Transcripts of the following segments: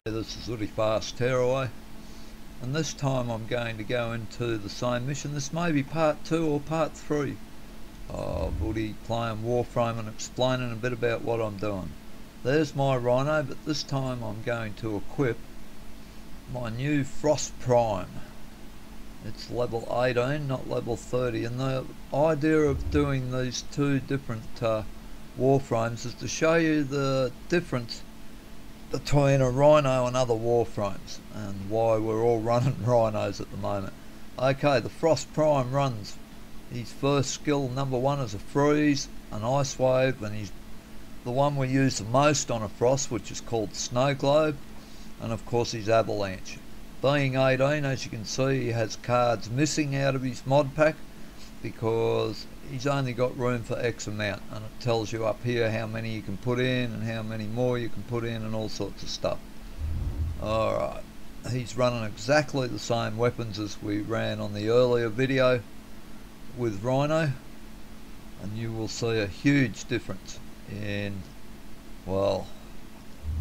This is Ooty Fast Tearaway, and this time I'm going to go into the same mission. This may be part 2 or part 3 of Ooty playing Warframe and explaining a bit about what I'm doing. There's my Rhino, but this time I'm going to equip my new Frost Prime. It's level 18, not level 30, and the idea of doing these two different Warframes is to show you the difference between a Rhino and other Warframes and why we're all running Rhinos at the moment. Okay, the Frost Prime runs. His first skill, number 1, is a freeze, an ice wave, and he's the one we use the most on a frost, which is called Snow Globe, and of course his avalanche. Being 18, as you can see, he has cards missing out of his mod pack because he's only got room for X amount, and it tells you up here how many you can put in and how many more you can put in and all sorts of stuff. Alright, he's running exactly the same weapons as we ran on the earlier video with Rhino, and you will see a huge difference in, well,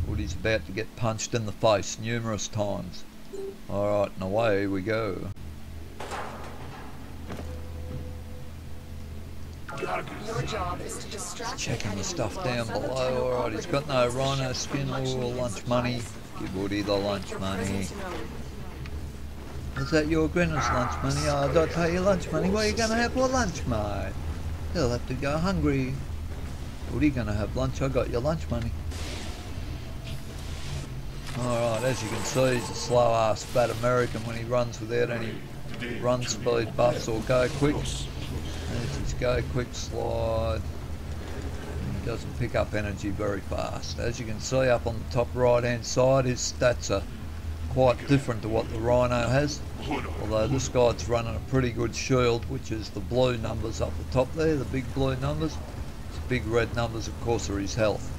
Woody's about to get punched in the face numerous times. Alright, and away we go. Your job is to distract. Checking the stuff down below. Alright, he's got no Rhino skin or lunch money. Give Woody the lunch money. Is that your Grinner's lunch money? Oh, did I tell you lunch money? What are you going to have for lunch, mate? He'll have to go hungry. Woody going to have lunch? I got your lunch money. Alright, as you can see, he's a slow ass fat American when he runs without any run speed buffs or go quick. There's his go quick slide. He doesn't pick up energy very fast. As you can see up on the top right hand side, his stats are quite different to what the Rhino has. Although this guy's running a pretty good shield, which is the blue numbers up the top there, the big blue numbers. His big red numbers, of course, are his health.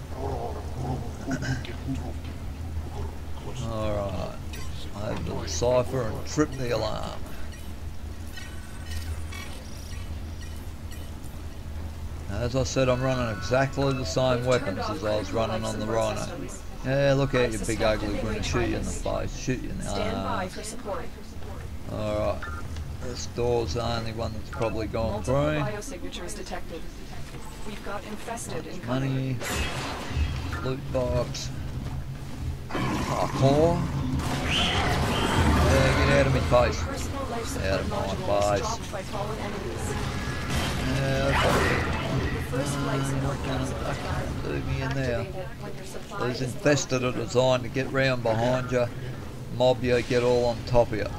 Alright, over to the cipher and trip the alarm. As I said, I'm running exactly the same weapons as I was running on the Rhino. Yeah, look at you, big ugly grinner. Shoot you in the face, shoot you in the arm. Alright, this door's the only one that's probably gone green. Money, loot box, parkour. Yeah, get out of my face. Out of my face. Yeah, do me in there. These infested are designed to get round behind you, mob you, get all on top of you.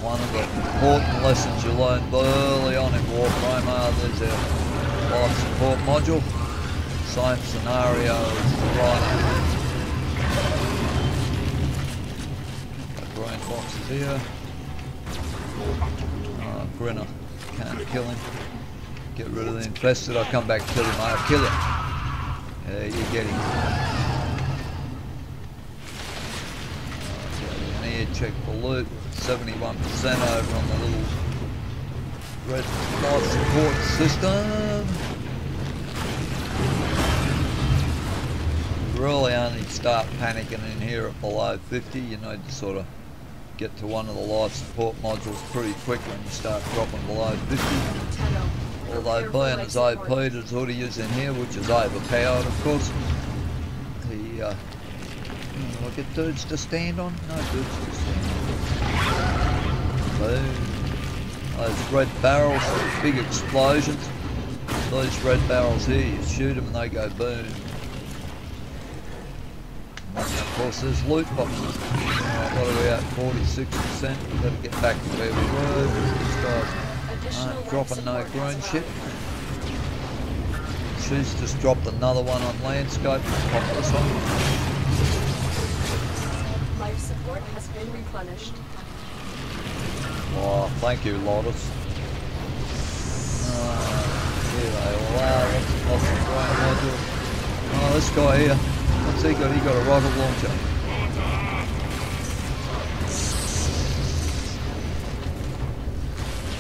One of the important lessons you learned early on in Warframe, there's our life support module. Same scenario as the Rhino. Got green boxes here. Grinner, can't kill him. Get rid of the infested, I'll come back and kill him, I'll kill him. Yeah, you get him. Get in here, check the loot. 71% over on the little red life support system. You really only start panicking in here at below 50. You need to sort of get to one of the life support modules pretty quick when you start dropping below 50. Although being as OP as Ooty is in here, which is overpowered of course, he, will I get dudes to stand on? No dudes to stand on. Boom. Those red barrels, those big explosions, those red barrels here, you shoot them and they go boom. And of course there's loot boxes. Alright, what are we at? 46%. We've got to get back to where we were. These guys dropping no green shit. She's just dropped another one on landscape. Pop this one. Life support has been replenished. Oh, thank you, Lotus. Here they all are. Lots of green modules. Oh, this guy here. What's he got? He got a rocket launcher.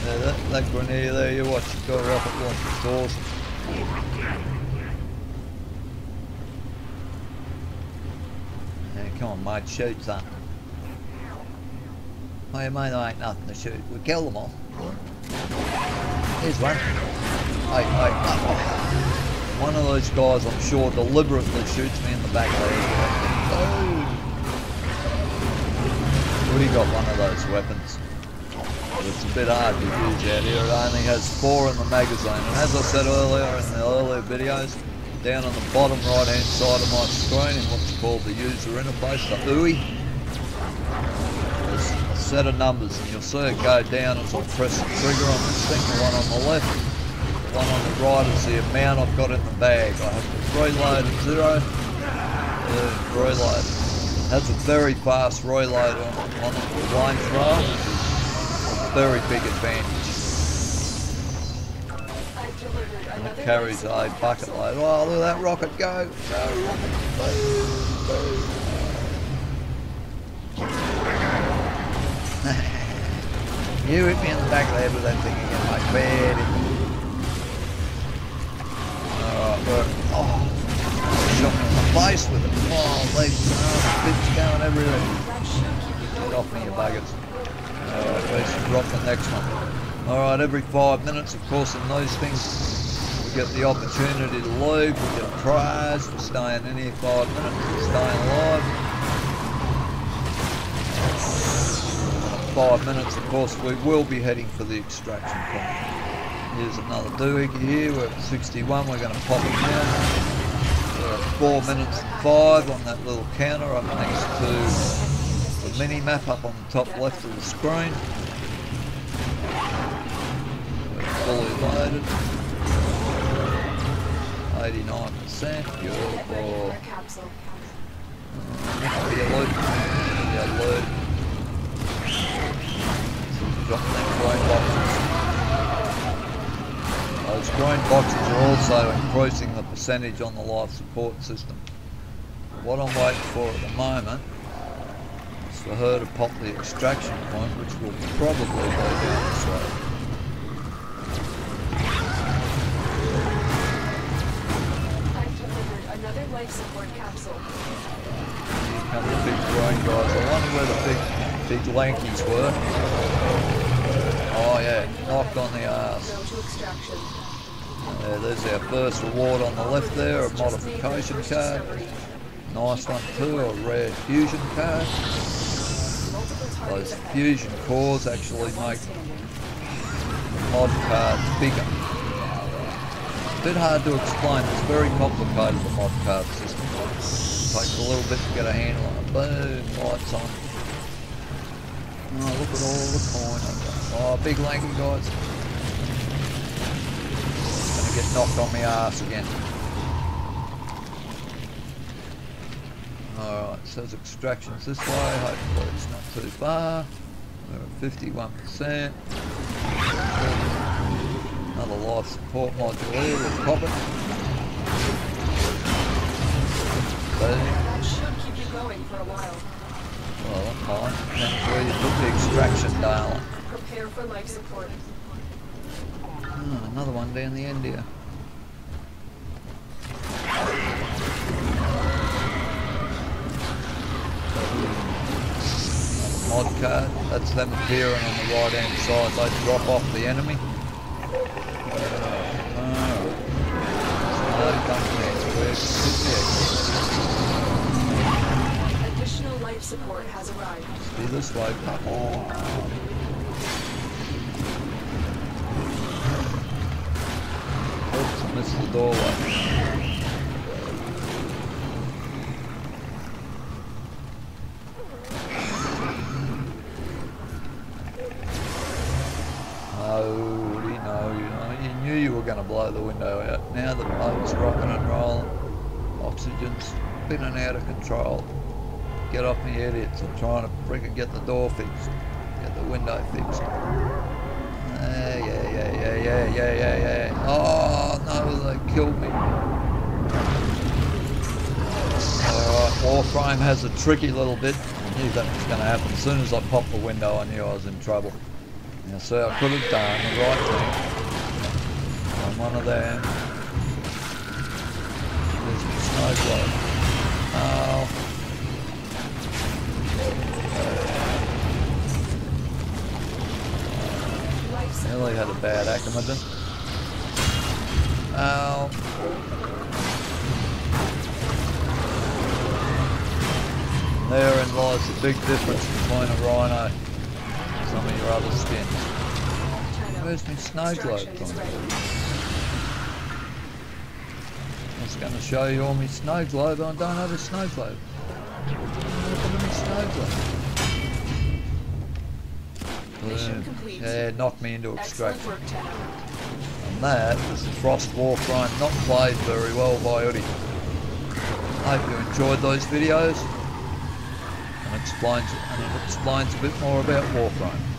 Yeah, that grenade there, you watch, it's got a rocket launcher, it's awesome. Come on, mate, shoot son. Well, mate, there ain't nothing to shoot. We kill them all. Here's one. Hey, one of those guys, I'm sure, deliberately shoots me in the back leg. Oh. Woody got one of those weapons. But it's a bit hard to use out here. It only has 4 in the magazine. And as I said earlier in the earlier videos, down on the bottom right hand side of my screen in what's called the user interface, the Ooty, there's a set of numbers and you'll see it go down as I press the trigger on this thing. The one on the left, the one on the right is the amount I've got in the bag. I have the reload at 0, reload. It has a very fast reload on it with flamethrower, which is a very big advantage. And it carries a bucket load. Oh, look at that rocket go! Go, rocket! Boom, boom. You hit me in the back of the head with that thing again, mate. Bad. Alright, oh, shot me in the face with it. Oh, legs and bits going everywhere. Get off me, you buggers. Alright, we should drop the next one. Alright, every 5 minutes, of course, in those things, we get the opportunity to leave. We get a prize for staying in here 5 minutes and staying alive. 5 minutes, of course, we will be heading for the extraction point. Here's another doohickey here. We're at 61. We're going to pop it down. We're at 4 minutes and 5 on that little counter up next to the mini map up on the top left of the screen. We're fully loaded. 89%. Beautiful. Be alert. Be alert. Drop them green boxes. Those green boxes are also increasing the percentage on the life support system. What I'm waiting for at the moment is for her to pop the extraction point, which will probably go down this way. I've delivered another life support capsule. Here come the big green guys. I wonder where the big lankies were. Oh yeah, knocked on the arse. Go to extraction. Yeah, there's our first reward on the left there, a modification card. Nice one too, a rare fusion card. Those fusion cores actually make mod cards bigger. A bit hard to explain, it's very complicated, the mod card system. Takes a little bit to get a handle on it. Boom, lights on. Oh, look at all the coin. Oh, big lanky guys. Gonna get knocked on my ass again. Alright, it says extractions this way. Hopefully it's not too far. We're at 51%. Another life support module here. We'll pop it. Boom. That should keep you going for a while. Well, that's fine. Depends where you put the extraction, darling. Prepare for life support. Oh, another one down the end here. Mod card, that's them appearing on the right hand side. They drop off the enemy. Additional life support has arrived. Be this way, come on. Oops, I missed the doorway. You knew you were going to blow the window out. Now the boat's rocking and rolling. Oxygen's spinning out of control. Get off me, idiots. I'm trying to freaking get the door fixed. Get the window fixed. Yeah. Oh no, they killed me. Alright, Warframe has a tricky little bit. I knew that was going to happen. As soon as I popped the window, I knew I was in trouble. Now, see, I could have done the right thing. I'm one of them. There's my snow globe. Oh. really had a bad accomodant. Ow. Therein lies the big difference between a rhino and some of your other skins. Where's my snow globe gone? I was going to show you all my snow globe, and I don't have a snow globe. Look at my snow globe. Mission complete. Yeah, knocked me into Excellent extraction. work, General. And that is the Frost Warframe, not played very well by Ooty. Hope you enjoyed those videos, and it explains a bit more about Warframe.